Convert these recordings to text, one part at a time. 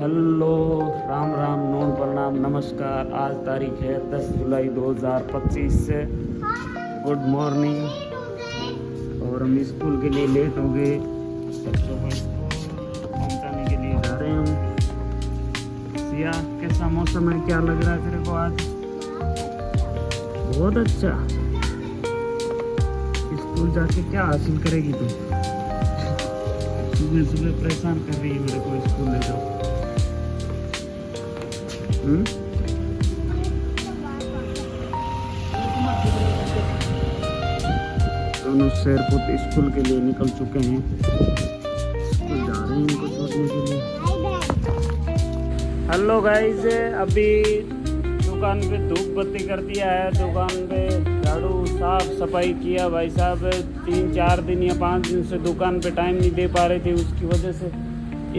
Hello, Ram Ram, known प्रणाम, नमस्कार। आज तारीख है 10 जुलाई 2025 से। Good morning. और हम स्कूल के लिए लेट हो गए, बच्चों को स्कूल पहुंचाने के लिए जा रहे हैं हम। सिया, कैसा मौसम है, क्या लग रहा है तेरे को आज? बहुत अच्छा। स्कूल जाके क्या हासिल करेगी तुम? सुबह सुबह परेशान कर रही है मेरे को, स्कूल ले जाओ। दोनों शेरपुत स्कूल के लिए निकल चुके हैं, स्कूल जा रहे हैं इनको छोड़ने के लिए। हेलो गाइस, अभी दुकान पे धूप बत्ती कर दिया है, दुकान पे झाड़ू साफ सफाई किया। भाई साहब 3-4 दिन या 5 दिन से दुकान पे टाइम नहीं दे पा रहे थे, उसकी वजह से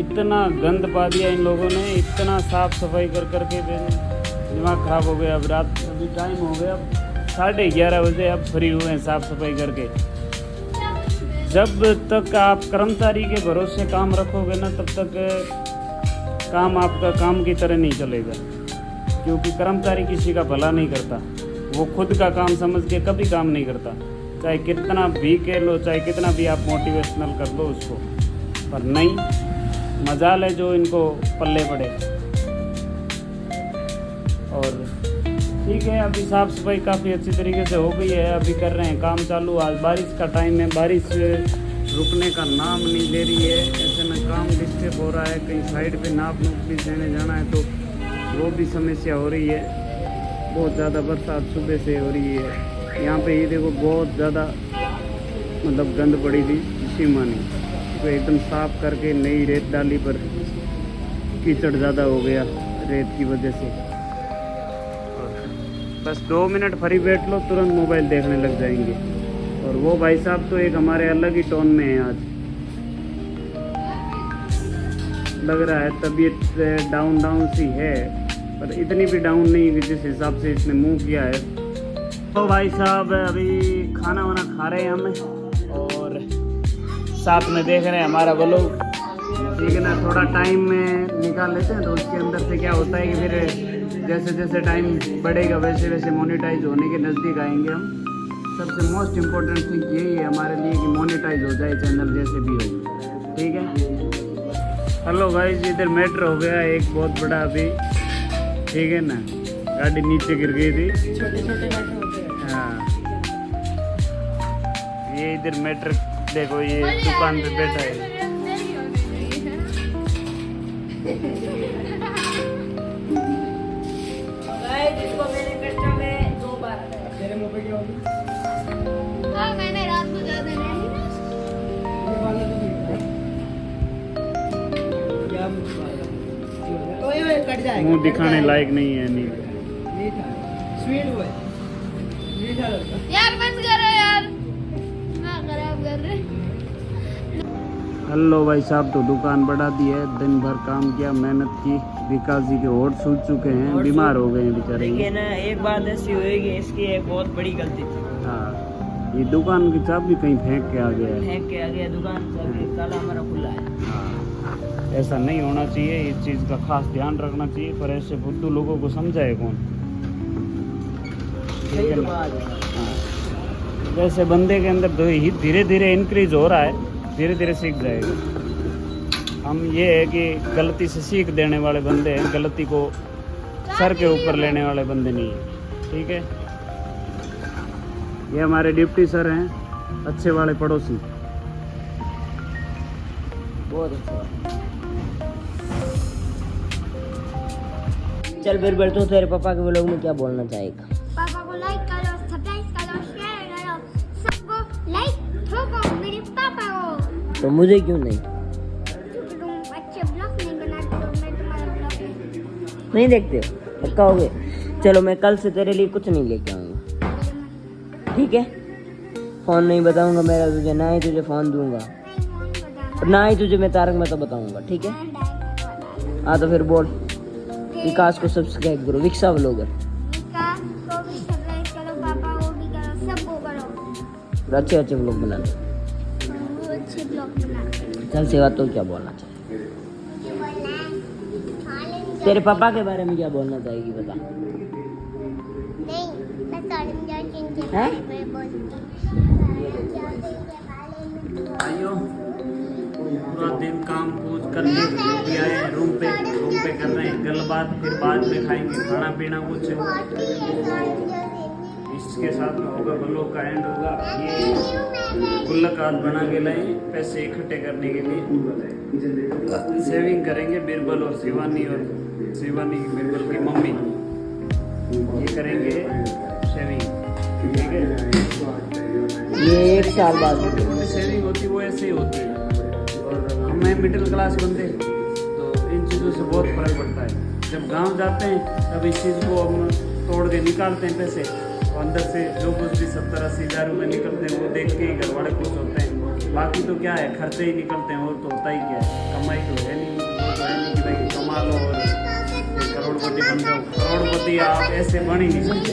इतना गंद पा दिया इन लोगों ने, इतना साफ सफाई कर करके दिमाग खराब हो गया। अब रात अभी टाइम हो गया 11:30 बजे, अब फ्री हुए हैं साफ सफाई करके। जब तक आप कर्मचारी के भरोसे काम रखोगे ना, तब तक काम आपका काम की तरह नहीं चलेगा, क्योंकि कर्मचारी किसी का भला नहीं करता। वो खुद का काम समझ के कभी काम नहीं करता, चाहे कितना भी कह लो, चाहे कितना भी आप मोटिवेशनल कर लो उसको, पर नहीं। मजाल है जो इनको पल्ले पड़े। और ठीक है, अभी साफ़ सफाई काफ़ी अच्छी तरीके से हो गई है, अभी कर रहे हैं काम चालू। आज बारिश का टाइम है, बारिश रुकने का नाम नहीं ले रही है, ऐसे में काम डिस्टर्ब हो रहा है। कहीं साइड पे नाप भी देने जाना है तो वो भी समस्या हो रही है। बहुत ज़्यादा बरसात सुबह से हो रही है। यहाँ पे ये देखो, बहुत ज़्यादा मतलब गंद पड़ी थी, इसी मानी तो एकदम साफ करके नई रेत डाली, पर कीचड़ ज़्यादा हो गया रेत की वजह से। बस 2 मिनट फ्री बैठ लो, तुरंत मोबाइल देखने लग जाएंगे। और वो भाई साहब तो एक हमारे अलग ही टोन में है आज, लग रहा है तबीयत डाउन सी है, पर इतनी भी डाउन नहीं कि जिस हिसाब से इसने मुंह किया है। तो भाई साहब अभी खाना वाना खा रहे हैं हम, और साथ में देख रहे हैं हमारा व्लॉग, ठीक है ना। थोड़ा टाइम में निकाल लेते हैं तो उसके अंदर से क्या होता है कि फिर जैसे जैसे टाइम बढ़ेगा वैसे वैसे मोनेटाइज होने के नज़दीक आएंगे हम। सबसे मोस्ट इम्पोर्टेंट थिंग यही है हमारे लिए कि मोनेटाइज हो जाए चैनल जैसे भी हो, ठीक है। हेलो गाइस, इधर मैटर हो गया एक बहुत बड़ा अभी, ठीक है ना। गाड़ी नीचे गिर गई थी, छोटे छोटे मैटर होते हैं। हाँ, ये इधर मैटर देखो, ये दुकान पे बैठा है। जिसको मैंने कस्टम में 2 बार तेरे मुंह पे क्या होगी? हाँ, मैंने रात को ज्यादा नहीं क्या कट जाएगा, मुंह दिखाने लायक नहीं है। नहीं स्वीट हुआ यार, बंद करो यार, ना खराब कर रहे। हेलो भाई साहब, तो दुकान बढ़ा दी है, दिन भर काम किया, मेहनत की। विकास जी के होठ सूज चुके हैं, बीमार हो गए हैं बेचारे। देखिए ना, एक बात ऐसी हुई कि इसकी एक बहुत बड़ी गलती थी। हाँ, ये दुकान की चाबी कहीं फेंक के आ गया है, फेंक के आ गया दुकान चाबी, ताला हमारा खुला है। ऐसा नहीं होना चाहिए, इस चीज़ का खास ध्यान रखना चाहिए, पर ऐसे बुद्धू लोगों को समझाए कौन? सही तो बात है। हाँ, जैसे बंदे के अंदर धीरे धीरे इंक्रीज हो रहा है, धीरे धीरे सीख जाएगा। हम ये है कि गलती से सीख देने वाले बंदे हैं, गलती को सर के ऊपर लेने वाले बंदे नहीं हैं, ठीक है। ये हमारे डिप्टी सर हैं, अच्छे वाले पड़ोसी, बहुत अच्छा। चल फिर बैठ, तो तेरे पापा के व्लॉग में क्या बोलना चाहेगा? पापा को लाइक करो, सब्सक्राइब करो, शेयर करो, सबको लाइक ठोको मेरे पापा को। तो मुझे क्यों नहीं? क्योंकि तुम अच्छे ब्लॉग नहीं बनाते हो, मैं तुम्हारा ब्लॉग नहीं देखते हो? पक्का हो गया? चलो, मैं कल से तेरे लिए कुछ नहीं लेके आऊँगा, ठीक है। फ़ोन नहीं बताऊँगा मेरा तुझे, ना ही तुझे फ़ोन दूँगा, और ना ही तुझे मैं तारक मेहता बताऊँगा, ठीक है। हाँ तो फिर बोल। विकास को सब्सक्राइब करो, विक्सा व्लॉगर। विकास को भी सब्सक्राइब करो, पापा को भी करो, सबको करो, अच्छे अच्छे व्लॉग बनाना। वो अच्छे ब्लॉग बनाते हैं। चल सेवा, तो क्या बोलना चाहिए? मुझे बोलना है तेरे पापा के बारे में क्या बोलना चाहेगी बता। नहीं, मैं सारे मुझे के हैं? बारे में बोलती आइयो पूरा दिन काम पूछ कर लेके आए रूम पे कर रहे हैं गलबात, फिर बाद में खाएंगे खाना पीना कुछ इसके साथ में होगा। ब्लॉग का एंड होगा। ये गुल्लक आज बना के लाए पैसे इकट्ठे करने के लिए, सेविंग करेंगे बिरबल और शिवानी बिरबल की मम्मी, ये करेंगे सेविंग, ठीक है। ये 1 साल बाद सेविंग होती वो ऐसे ही होती है। और हमें मिडिल क्लास बंदे तो इन चीज़ों से बहुत फर्क पड़ता है। जब गांव जाते हैं तब इस चीज़ को हम तोड़ के निकालते हैं पैसे, तो अंदर से जो कुछ भी 70-80 हज़ार रुपये निकलते हैं वो देख के ही घर वाले खुश होते हैं। बाकी तो क्या है, खर्चे ही निकलते हैं और तो होता ही क्या है, कमाई तो है नहीं। वो तो है नहीं कि भाई कमा लो और करोड़पति बन जाओ। करोड़पति आप ऐसे बन ही नहीं सकते,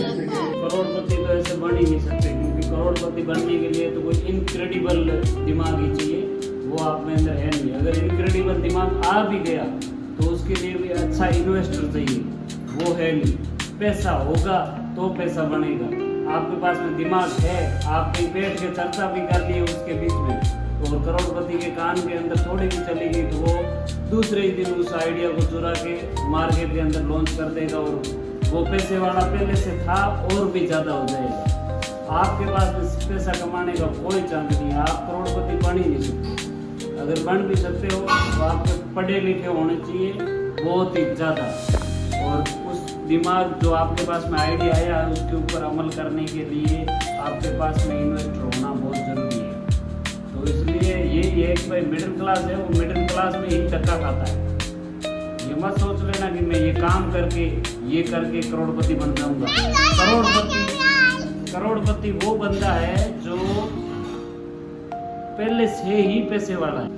करोड़पति तो ऐसे बन ही नहीं सकते, क्योंकि करोड़पति बनने के लिए तो कोई इनक्रेडिबल दिमाग ही चाहिए, वो आप में अंदर है नहीं। अगर इनक्रेडिबल दिमाग आ भी गया तो उसके लिए भी अच्छा इन्वेस्टर चाहिए, वो है नहीं। पैसा होगा तो पैसा बनेगा। आपके पास में दिमाग है, आप कहीं बैठ के चर्चा भी कर लिए उसके बीच में, तो और करोड़पति के कान के अंदर थोड़ी भी चलेगी तो वो दूसरे ही दिन उस आइडिया को चुरा के मार्केट के अंदर लॉन्च कर देगा और वो पैसे वाला पहले से था और भी ज़्यादा हो जाएगा। आपके पास पैसा कमाने का कोई चांस नहीं है, आप करोड़पति बन ही नहीं सकते। अगर बन भी सकते हो तो आपके पढ़े लिखे होने चाहिए बहुत ही ज़्यादा, और उस दिमाग जो आपके पास में आइडिया आया है उसके ऊपर अमल करने के लिए आपके पास में इन्वेस्टर होना बहुत ज़रूरी है। तो इसलिए ये एक भाई मिडिल क्लास है, वो मिडिल क्लास में ही धक्का खाता है। ये मत सोच लेना कि मैं ये काम करके ये करके करोड़पति बन जाऊंगा। करोड़पति वो बंदा है जो पहले से ही पैसे वाला है।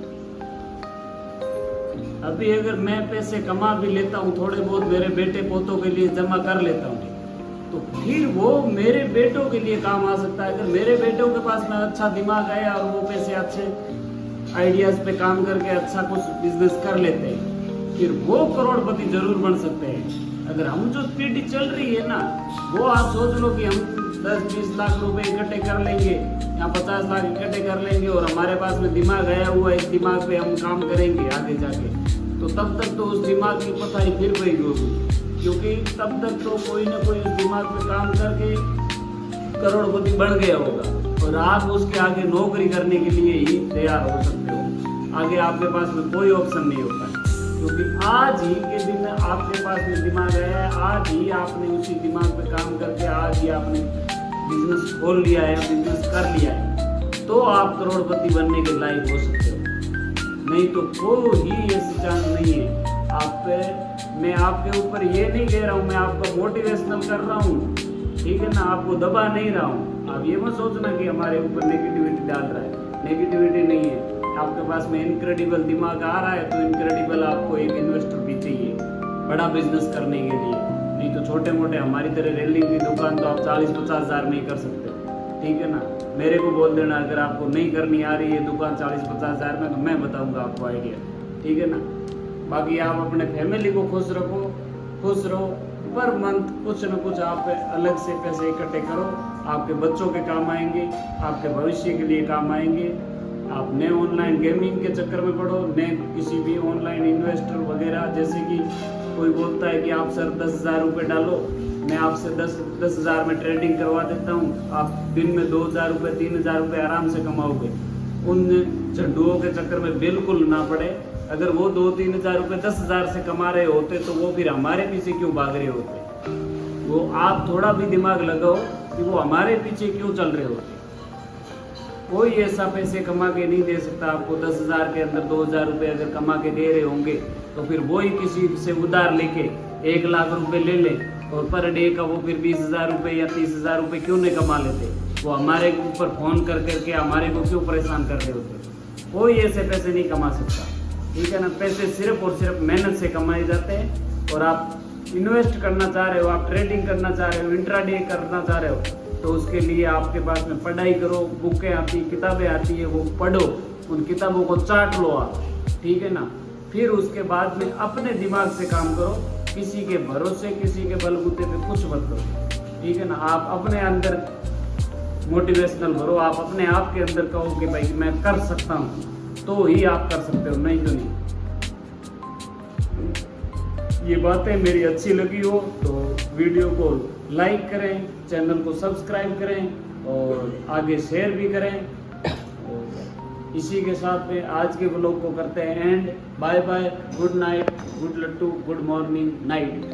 अभी अगर मैं पैसे कमा भी लेता हूँ, थोड़े बहुत मेरे बेटे पोतों के लिए जमा कर लेता हूँ, तो फिर वो मेरे बेटों के लिए काम आ सकता है। अगर मेरे बेटों के पास में अच्छा दिमाग आया और वो पैसे अच्छे आइडियाज पे काम करके अच्छा कुछ बिजनेस कर लेते हैं, फिर वो करोड़पति जरूर बन सकते हैं। अगर हम जो पीढ़ी चल रही है ना, वो आप सोच लो कि हम 10-20 लाख रुपए इकट्ठे कर लेंगे या 50 लाख इकट्ठे कर लेंगे और हमारे पास में दिमाग आया हुआ है, इस दिमाग पे हम काम करेंगे आगे जाके, तो तब तक तो उस दिमाग की पता ही फिर वही होगी, क्योंकि तब तक तो कोई ना कोई उस दिमाग पे काम करके करोड़पति बन गया होगा और आप उसके आगे नौकरी करने के लिए ही तैयार हो सकते हो। आगे आपके पास में कोई ऑप्शन नहीं होता है, क्योंकि आज ही के दिन आपके पास में दिमाग आया है, आज ही आपने उसी दिमाग पे काम करके आज ही आपने बिजनेस खोल लिया है, बिजनेस कर लिया है, तो आप करोड़पति बनने के लायक हो सकते हो। नहीं तो कोई ही ऐसी चांस नहीं है आप पे। मैं आपके ऊपर ये नहीं कह रहा हूँ, मैं आपको मोटिवेशनल कर रहा हूँ, ठीक है ना, आपको दबा नहीं रहा हूँ। आप ये मत सोचना कि हमारे ऊपर नेगेटिविटी डाल रहा है, नेगेटिविटी नहीं है। आपके पास में इनक्रेडिबल दिमाग आ रहा है तो इनक्रेडिबल आपको एक इन्वेस्टर भी चाहिए बड़ा बिजनेस करने के लिए। नहीं तो छोटे मोटे हमारी तरह रेलिंग की दुकान तो आप 40-50 हज़ार में ही कर सकते हो, ठीक है ना। मेरे को बोल देना अगर आपको नहीं करनी आ रही है दुकान 40-50 हज़ार में, तो मैं बताऊंगा आपको आइडिया, ठीक है ना। बाकी आप अपने फैमिली को खुश रखो, खुश रहो, पर मंथ कुछ न कुछ आप अलग से पैसे इकट्ठे करो, आपके बच्चों के काम आएंगे, आपके भविष्य के लिए काम आएंगे। आप नए ऑनलाइन गेमिंग के चक्कर में पड़ो, नए किसी भी ऑनलाइन इन्वेस्टर वगैरह, जैसे कि कोई बोलता है कि आप सर 10,000 रुपये डालो, मैं आपसे 10 हज़ार में ट्रेडिंग करवा देता हूँ, आप दिन में 2,000 रुपये 3,000 रुपये आराम से कमाओगे। उन झंडुओं के चक्कर में बिल्कुल ना पड़े। अगर वो 2-3 हज़ार रुपये 10 हज़ार से कमा रहे होते तो वो फिर हमारे पीछे क्यों भाग रहे होते। वो आप थोड़ा भी दिमाग लगाओ कि वो हमारे पीछे क्यों चल रहे होते। कोई ऐसा पैसे कमा के नहीं दे सकता आपको। 10 हज़ार के अंदर 2,000 रुपये अगर कमा के दे रहे होंगे तो फिर वो ही किसी से उधार लेके 1 लाख रुपए ले ले और पर डे का वो फिर 20,000 रुपये या 30,000 रुपये क्यों नहीं कमा लेते। वो हमारे ऊपर फ़ोन कर करके हमारे को क्यों परेशान कर रहे होते। कोई ऐसे पैसे नहीं कमा सकता, ठीक है ना। पैसे सिर्फ और सिर्फ मेहनत से कमाए जाते हैं। और आप इन्वेस्ट करना चाह रहे हो, आप ट्रेडिंग करना चाह रहे हो, इंट्राडे करना चाह रहे हो, तो उसके लिए आपके पास में पढ़ाई करो, बुकें आती, किताबें आती है, वो पढ़ो, उन किताबों को चाट लो आप, ठीक है ना। फिर उसके बाद में अपने दिमाग से काम करो, किसी के भरोसे, किसी के बलबूते पे कुछ मत करो, ठीक है ना। आप अपने अंदर मोटिवेशनल भरो, आप अपने आप के अंदर कहो कि भाई मैं कर सकता हूँ, तो ही आप कर सकते हो, नहीं तो नहीं। ये बातें मेरी अच्छी लगी हो तो वीडियो को लाइक करें, चैनल को सब्सक्राइब करें और आगे शेयर भी करें। और इसी के साथ में आज के व्लॉग को करते हैं end. Bye bye, good night, good लट्टू, गुड मॉर्निंग, नाइट।